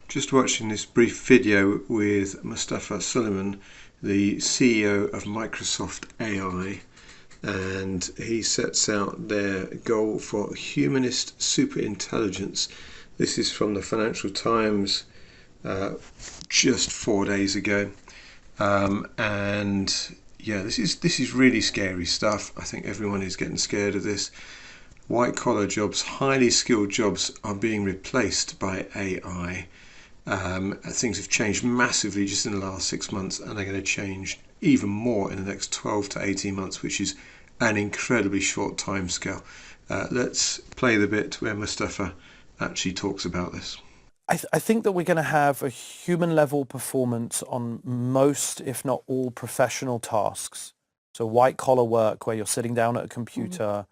Just watching this brief video with Mustafa Suleyman, the CEO of Microsoft AI, and he sets out their goal for humanist superintelligence. This is from the Financial Times just 4 days ago, and yeah, this is really scary stuff. I think everyone is getting scared of this. White collar jobs, highly skilled jobs are being replaced by AI. Things have changed massively just in the last 6 months, and they're going to change even more in the next 12 to 18 months, which is an incredibly short time scale. Let's play the bit where Mustafa actually talks about this. I think that we're going to have a human level performance on most, if not all, professional tasks. So white collar work where you're sitting down at a computer,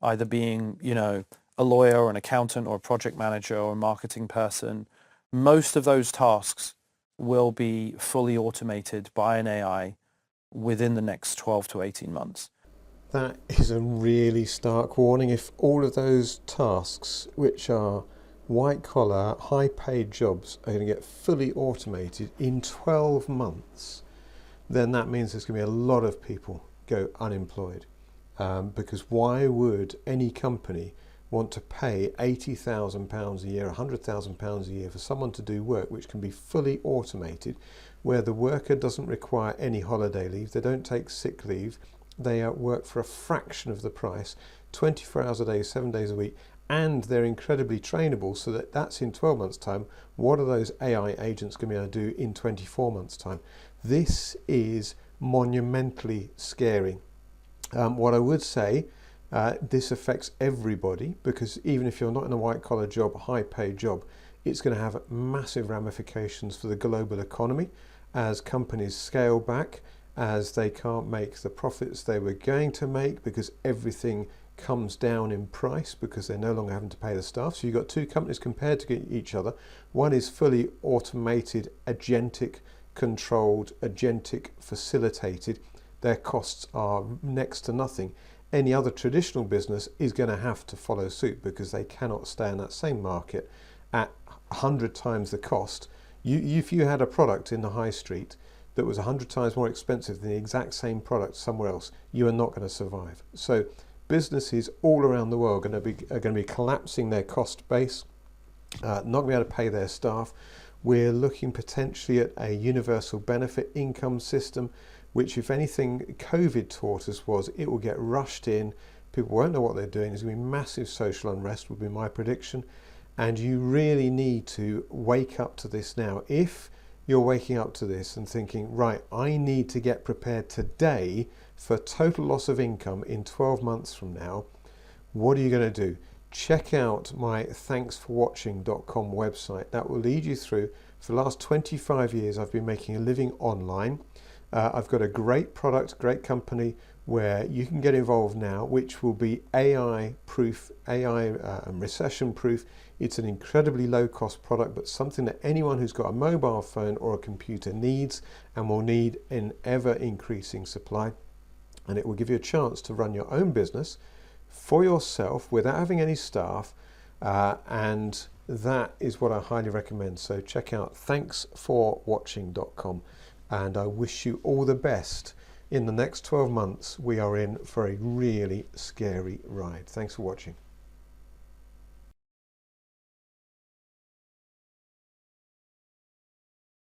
either being, a lawyer or an accountant or a project manager or a marketing person. Most of those tasks will be fully automated by an AI within the next 12 to 18 months. That is a really stark warning. If all of those tasks, which are white collar, high paid jobs, are going to get fully automated in 12 months, then that means there's going to be a lot of people go unemployed. Because why would any company want to pay £80,000 a year, £100,000 a year for someone to do work which can be fully automated, where the worker doesn't require any holiday leave, they don't take sick leave, they work for a fraction of the price, 24 hours a day, 7 days a week, and they're incredibly trainable, so that's in 12 months' time. What are those AI agents going to be able to do in 24 months' time? This is monumentally scary. What I would say, this affects everybody, because even if you're not in a white collar job, high paid job, it's going to have massive ramifications for the global economy as companies scale back, as they can't make the profits they were going to make because everything comes down in price because they're no longer having to pay the staff. So you've got two companies compared to each other. One is fully automated, agentic controlled, agentic facilitated. Their costs are next to nothing. Any other traditional business is going to have to follow suit because they cannot stay in that same market at 100 times the cost. If you had a product in the high street that was 100 times more expensive than the exact same product somewhere else, you are not going to survive. So businesses all around the world are going to be collapsing their cost base, not going to be able to pay their staff. We're looking potentially at a universal benefit income system, which, if anything COVID taught us, was it will get rushed in. People won't know what they're doing. There's going to be massive social unrest, would be my prediction. And you really need to wake up to this now. If you're waking up to this and thinking, right, I need to get prepared today for total loss of income in 12 months from now, what are you going to do? Check out my thanksforwatching.com website. That will lead you through. For the last 25 years, I've been making a living online. I've got a great product, great company where you can get involved now, which will be AI proof, AI recession proof. It's an incredibly low cost product, but something that anyone who's got a mobile phone or a computer needs and will need in ever increasing supply. And it will give you a chance to run your own business for yourself without having any staff. And that is what I highly recommend. So check out thanksforwatching.com. And I wish you all the best. In the next 12 months, we are in for a really scary ride. Thanks for watching.